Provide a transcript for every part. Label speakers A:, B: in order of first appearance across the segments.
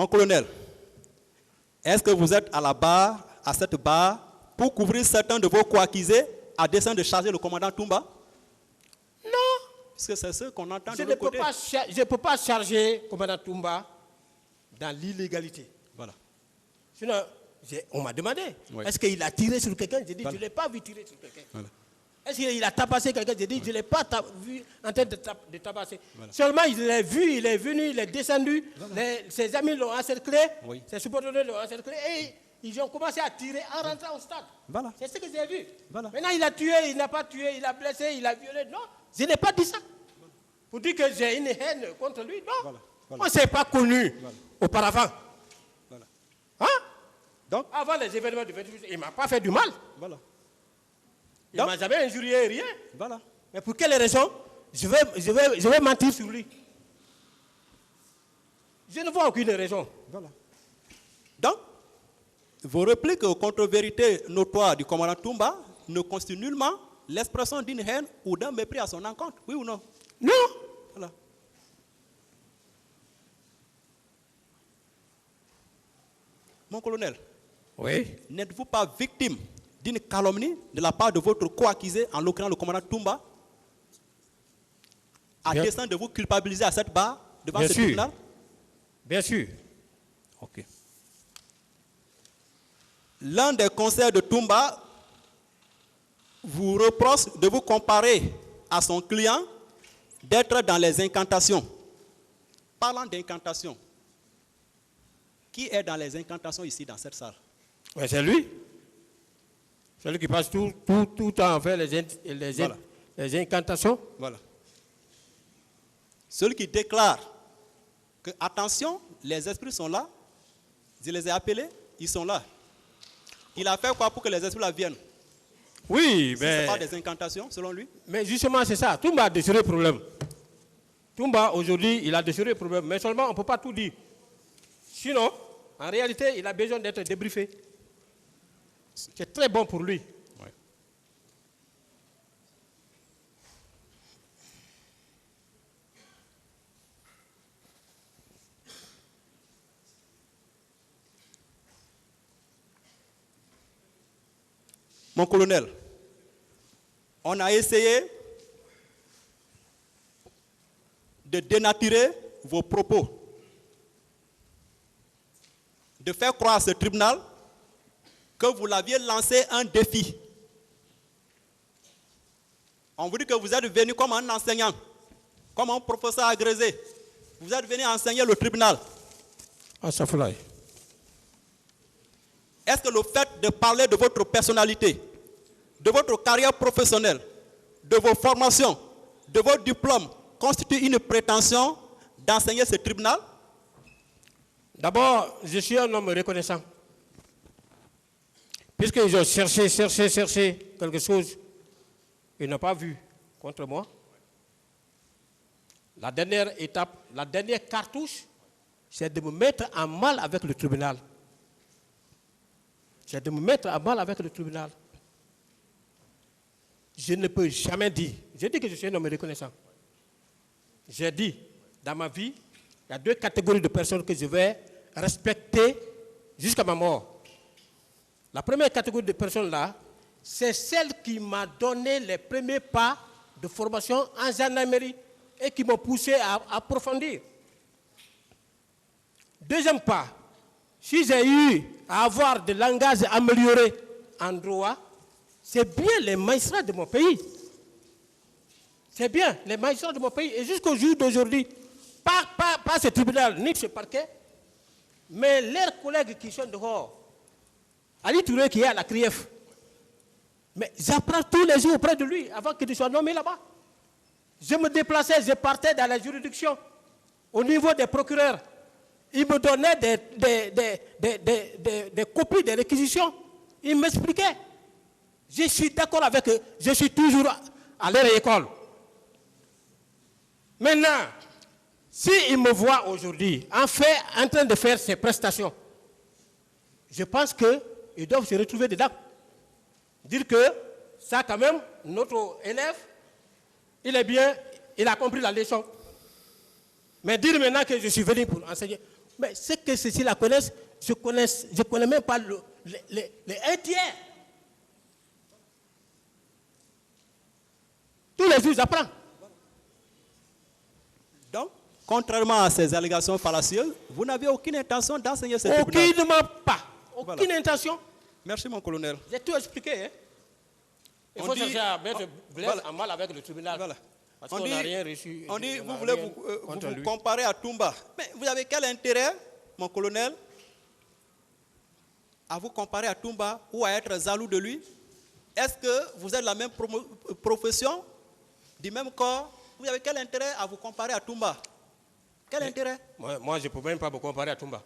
A: Mon colonel, est-ce que vous êtes à la barre, à cette barre, pour couvrir certains de vos co-accusés à dessein de charger le commandant Toumba?
B: Non.
A: Parce que c'est ce qu'on entend
B: Je
A: de
B: ne
A: l'autre côté.
B: je peux pas charger le commandant Toumba dans l'illégalité.
A: Voilà.
B: Sinon, on m'a demandé,
A: Oui.
B: est-ce qu'il a tiré sur quelqu'un? J'ai dit,
A: Voilà.
B: je ne l'ai pas vu tirer sur quelqu'un.
A: Voilà.
B: Est-ce qu'il a tabassé quelqu'un? J'ai dit, je ne l'ai pas vu en train de tabasser.
A: Voilà.
B: Seulement, il l'a vu, il est venu, il est descendu.
A: Voilà.
B: Ses amis l'ont encerclé,
A: Oui.
B: ses subordonnés l'ont encerclé et ils ont commencé à tirer en rentrant au stade.
A: Voilà.
B: C'est ce que j'ai vu.
A: Voilà.
B: Maintenant, il a tué, il n'a pas tué, il a blessé, il a violé. Non, je n'ai pas dit ça. Pour dire que j'ai une haine contre lui, non.
A: Voilà. Voilà.
B: On ne s'est pas connu
A: Voilà.
B: auparavant.
A: Voilà.
B: Hein?
A: Donc,
B: Avant les événements du 28, il ne m'a pas fait du mal.
A: voilà.
B: Il ne m'a jamais injurié, rien.
A: Voilà.
B: Mais pour quelle raison je vais mentir sur lui? Je ne vois aucune raison.
A: Voilà. Donc, vos répliques contre-vérités notoires du commandant Toumba ne constituent nullement l'expression d'une haine ou d'un mépris à son encontre, oui ou non?
B: Non.
A: Voilà. Mon colonel,
B: Oui.
A: n'êtes-vous pas victime d'une calomnie de la part de votre co-accusé, en l'occurrence le commandant Toumba, à
B: Bien.
A: dessein de vous culpabiliser à cette barre devant
B: Bien
A: ce
B: sûr.
A: tribunal?
B: Bien sûr.
A: Ok. L'un des conseillers de Toumba vous reproche de vous comparer à son client, d'être dans les incantations. Parlant d'incantations, qui est dans les incantations ici dans cette salle?
B: Ouais, c'est lui. C'est lui qui passe tout le temps à faire
A: Voilà.
B: les incantations.
A: Voilà. Celui qui déclare que, attention, les esprits sont là, je les ai appelés, ils sont là. Il a fait quoi pour que les esprits là viennent?
B: Oui,
A: Si ce n'est pas des incantations, selon lui?
B: mais justement, c'est ça. Toumba a de sérieux problèmes. Toumba, aujourd'hui, il a de sérieux problèmes. Mais seulement, on ne peut pas tout dire. Sinon, en réalité, il a besoin d'être débriefé. C'est très bon pour lui.
A: Ouais. Mon colonel, on a essayé de dénaturer vos propos, de faire croire à ce tribunal que vous l'aviez lancé un défi. On vous dit que vous êtes venu comme un enseignant, comme un professeur agrégé. Vous êtes venu enseigner le tribunal.
B: Ah, ça fait.
A: Est-ce que le fait de parler de votre personnalité, de votre carrière professionnelle, de vos formations, de vos diplômes, constitue une prétention d'enseigner ce tribunal?
B: D'abord, je suis un homme reconnaissant. Puisqu'ils ont cherché quelque chose, ils n'ont pas vu contre moi. La dernière étape, la dernière cartouche, c'est de me mettre en mal avec le tribunal. C'est de me mettre en mal avec le tribunal. Je ne peux jamais dire. Je dis que je suis un homme reconnaissant. J'ai dit, dans ma vie, il y a deux catégories de personnes que je vais respecter jusqu'à ma mort. La première catégorie de personnes-là, c'est celle qui m'a donné les premiers pas de formation en gendarmerie et qui m'ont poussé à approfondir. Deuxième pas, si j'ai eu à avoir des langages améliorés en droit, c'est bien les magistrats de mon pays. C'est bien les magistrats de mon pays. Et jusqu'au jour d'aujourd'hui, pas ce tribunal ni ce parquet, mais leurs collègues qui sont dehors, Ali Touré qui est à la CRIEF, mais j'apprends tous les jours auprès de lui avant qu'il soit nommé là-bas. Je me déplaçais, je partais dans la juridiction, au niveau des procureurs. Ils me donnaient des copies des réquisitions. Ils m'expliquaient. Je suis d'accord avec eux. Je suis toujours à leur école. Maintenant, s'ils me voient aujourd'hui en train de faire ces prestations, je pense qu'ils doivent se retrouver dedans. Dire que ça, quand même, notre élève, il est bien, il a compris la leçon. Mais dire maintenant que je suis venu pour enseigner, Mais ceux que ceux-ci la connaissent, je ne connais même pas les un tiers. Tous les jours, j'apprends.
A: Donc, contrairement à ces allégations fallacieuses, vous n'avez aucune intention d'enseigner ce tribunal.
B: Aucunement pas. Aucune
A: Voilà.
B: intention.
A: Merci, mon colonel.
B: J'ai tout expliqué. Hein? Il faut chercher à mettre Blaise
A: voilà.
B: en mal avec le tribunal.
A: Voilà.
B: Parce qu'on n'a rien reçu.
A: On dit,
B: on
A: vous
B: n'a
A: voulez
B: rien
A: vous
B: contre lui.
A: comparer à Toumba. Mais vous avez quel intérêt, mon colonel, à vous comparer à Toumba ou à être jaloux de lui? Est-ce que vous êtes de la même profession, du même corps? Vous avez quel intérêt à vous comparer à Toumba? Quel intérêt?
B: Moi, je ne peux même pas me comparer à Toumba.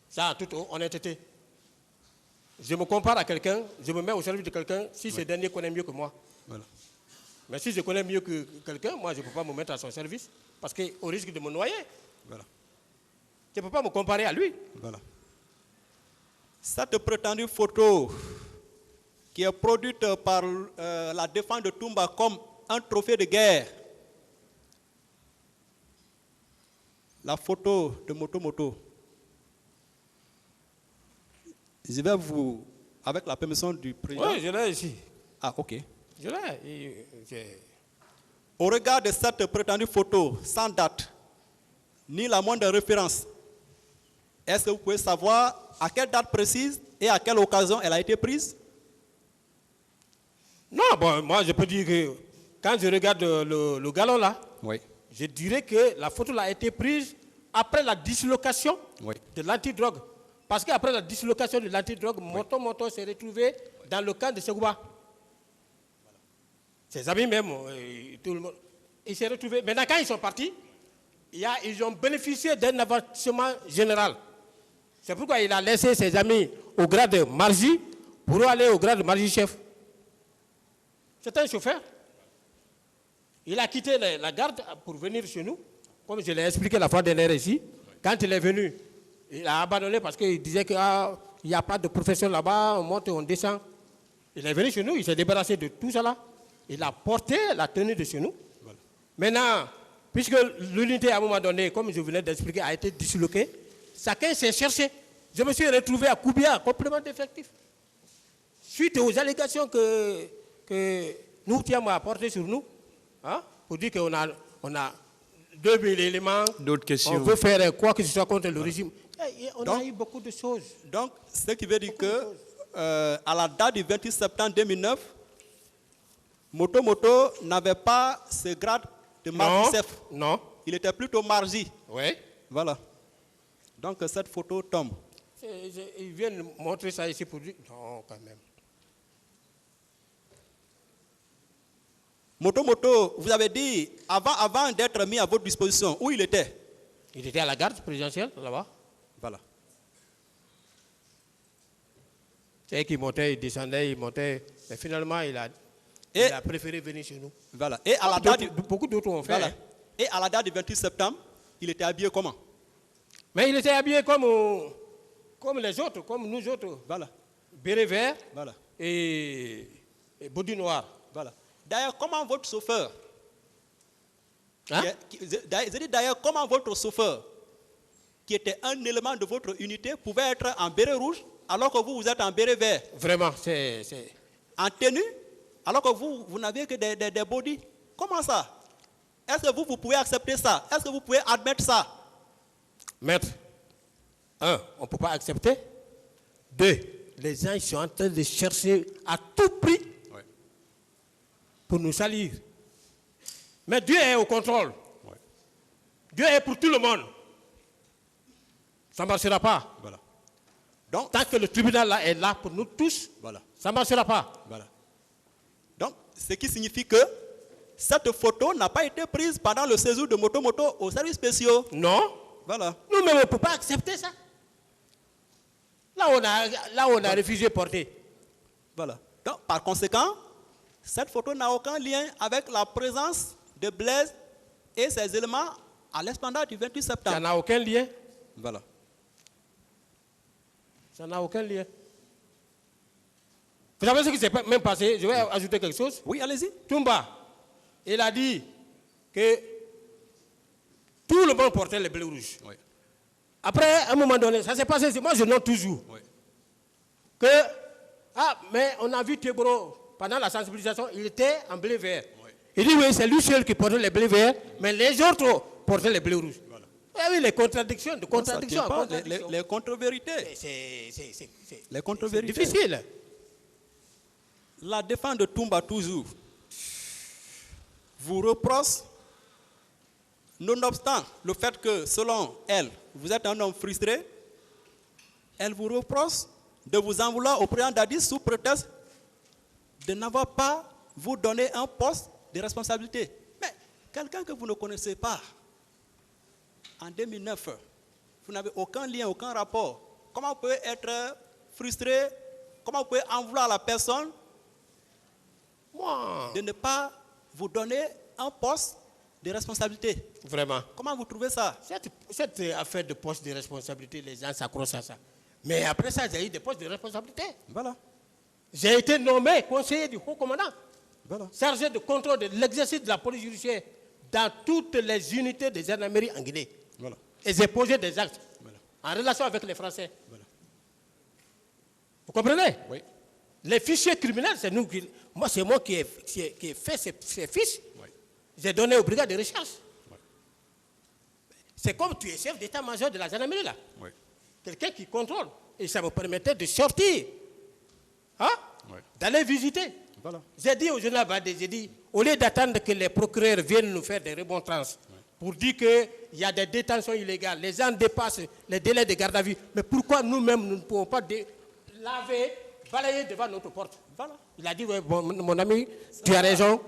B: Ça, en toute honnêteté. Je me compare à quelqu'un, je me mets au service de quelqu'un si ce dernier connaît mieux que moi.
A: Voilà.
B: Mais si je connais mieux que quelqu'un, moi, je ne peux pas me mettre à son service parce qu'au risque de me noyer.
A: Voilà.
B: Je ne peux pas me comparer à lui.
A: Voilà. Cette prétendue photo qui est produite par la défense de Toumba comme un trophée de guerre, la photo de Moto, je vais vous, avec la permission du président.
B: Oui, je l'ai ici.
A: Ah, ok.
B: Je l'ai.
A: Au regard de cette prétendue photo, sans date, ni la moindre référence, est-ce que vous pouvez savoir à quelle date précise et à quelle occasion elle a été prise?
B: Non, bon, moi, je peux dire que quand je regarde le galon là,
A: Oui.
B: je dirais que la photo là a été prise après la dislocation
A: Oui.
B: de l'antidrogue. Parce qu'après la dislocation de l'antidrogue, Moto s'est retrouvé dans le camp de Ségouba. Ses amis même, tout le monde. Il s'est retrouvé. Maintenant, quand ils sont partis, ils ont bénéficié d'un avancement général. C'est pourquoi il a laissé ses amis au grade de Marji pour aller au grade de Marji-chef. C'est un chauffeur. Il a quitté la garde pour venir chez nous, comme je l'ai expliqué la fois dernière ici. Quand il est venu, il a abandonné parce qu'il disait qu'il n'y a pas de profession là-bas, on monte, on descend. Il est venu chez nous, il s'est débarrassé de tout cela. Il a porté la tenue de chez nous. Voilà. Maintenant, puisque l'unité à un moment donné, comme je venais d'expliquer, a été disloquée, chacun s'est cherché. Je me suis retrouvé à Koubia, complément d'effectif. Suite aux allégations que nous tiens à porter sur nous, hein, pour dire qu'on a 2000 éléments,
C: d'autres questions.
B: On veut faire quoi que ce soit contre le régime. On a eu beaucoup de choses.
A: Donc, ce qui veut dire que, à la date du 28 septembre 2009, Moto n'avait pas ce grade de Marji-chef.
B: Non.
A: Il était plutôt Marji.
B: Oui.
A: Voilà. Donc, cette photo tombe.
B: Ils viennent montrer ça ici pour dire. Non, quand même.
A: Moto, vous avez dit, avant d'être mis à votre disposition, où il était?
B: Il était à la garde présidentielle, là-bas.
A: Voilà.
B: C'est qui montait, il descendait, il montait. Mais finalement, il a préféré venir chez nous.
A: Voilà. Et à la date
B: beaucoup d'autres ont fait.
A: Voilà.
B: Hein.
A: Et à la date du 28 septembre, il était habillé comment?
B: Mais il était habillé comme les autres, comme nous autres.
A: Voilà.
B: Béret vert
A: Voilà.
B: et body noir.
A: Voilà. D'ailleurs, comment votre chauffeur,
B: Hein?
A: d'ailleurs, comment votre chauffeur, qui était un élément de votre unité, pouvait être en béret rouge alors que vous êtes en béret vert?
B: Vraiment, c'est...
A: En tenue, alors que vous n'aviez que des body. Comment ça? Est-ce que vous pouvez accepter ça? Est-ce que vous pouvez admettre ça?
B: Maître, un, on ne peut pas accepter. Deux, les gens ils sont en train de chercher à tout prix pour nous salir. Mais Dieu est au contrôle. Ouais. Dieu est pour tout le monde. Ça ne marchera pas.
A: Voilà. Donc,
B: tant que le tribunal là est là pour nous tous,
A: voilà.
B: Ça ne marchera pas.
A: Voilà. Donc, ce qui signifie que cette photo n'a pas été prise pendant le séjour de Moto aux services spéciaux.
B: Non.
A: Voilà.
B: Nous-mêmes, on ne peut pas accepter ça. Là, on a refusé porter.
A: Voilà. Donc, par conséquent, cette photo n'a aucun lien avec la présence de Blaise et ses éléments à l'esplanade du 28 septembre.
B: Ça n'a aucun lien.
A: Voilà.
B: Ça n'a aucun lien. Vous savez ce qui s'est même passé? Je vais ajouter quelque chose.
A: Oui, allez-y.
B: Toumba, il a dit que tout le monde portait les bleus rouges.
A: Oui.
B: Après, à un moment donné, ça s'est passé, moi je note toujours
A: Oui.
B: que, mais on a vu Théodore, pendant la sensibilisation, il était en blé vert.
A: Oui.
B: Il dit, oui, c'est lui seul qui portait les blés verts, mais les autres portaient les blés rouges.
A: Voilà.
B: Eh oui, les contradictions, de
A: Ça
B: contradiction
A: tient
B: en
A: pas,
B: contradiction.
A: les contre-vérités.
B: C'est
A: contre-vérités.
B: difficile.
A: La défense de Toumba, toujours, vous reproche, nonobstant le fait que, selon elle, vous êtes un homme frustré, elle vous reproche de vous en vouloir au président Dadi sous prétexte de n'avoir pas vous donné un poste de responsabilité. Mais quelqu'un que vous ne connaissez pas, en 2009, vous n'avez aucun lien, aucun rapport. Comment vous pouvez être frustré? Comment vous pouvez en vouloir à la personne de ne pas vous donner un poste de responsabilité?
B: Vraiment.
A: Comment vous trouvez ça?
B: Cette affaire de poste de responsabilité, les gens s'accrochent à ça. Mais après ça, j'ai eu des postes de responsabilité.
A: Voilà.
B: J'ai été nommé conseiller du haut commandant,
A: Voilà.
B: chargé de contrôle de l'exercice de la police judiciaire dans toutes les unités des gendarmeries en Guinée.
A: Voilà.
B: Et j'ai posé des actes
A: Voilà.
B: en relation avec les Français.
A: Voilà.
B: Vous comprenez?
A: Oui.
B: Les fichiers criminels, c'est nous qui... Moi, c'est moi qui ai fait ces fiches.
A: Oui.
B: J'ai donné aux brigades de recherche.
A: Oui.
B: C'est comme tu es chef d'état-major de la gendarmerie, là.
A: Oui.
B: Quelqu'un qui contrôle. Et ça me permettait de sortir. Hein?
A: Oui.
B: D'aller visiter.
A: Voilà.
B: J'ai dit au journal Badé, j'ai dit, au lieu d'attendre que les procureurs viennent nous faire des remontrances pour dire qu'il y a des détentions illégales, les gens dépassent les délais de garde à vue, mais pourquoi nous-mêmes, nous ne pouvons pas laver, balayer devant notre porte? Voilà. Il a dit, ouais, mon ami, tu as raison,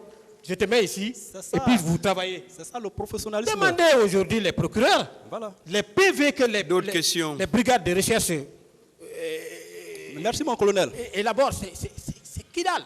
B: je te mets ici, et puis vous travaillez.
A: C'est ça le professionnalisme.
B: Demandez aujourd'hui les procureurs,
A: Voilà.
B: les PV que
C: D'autres questions.
B: les brigades de recherche
A: Merci mon colonel.
B: élaborent, c'est qui dalle.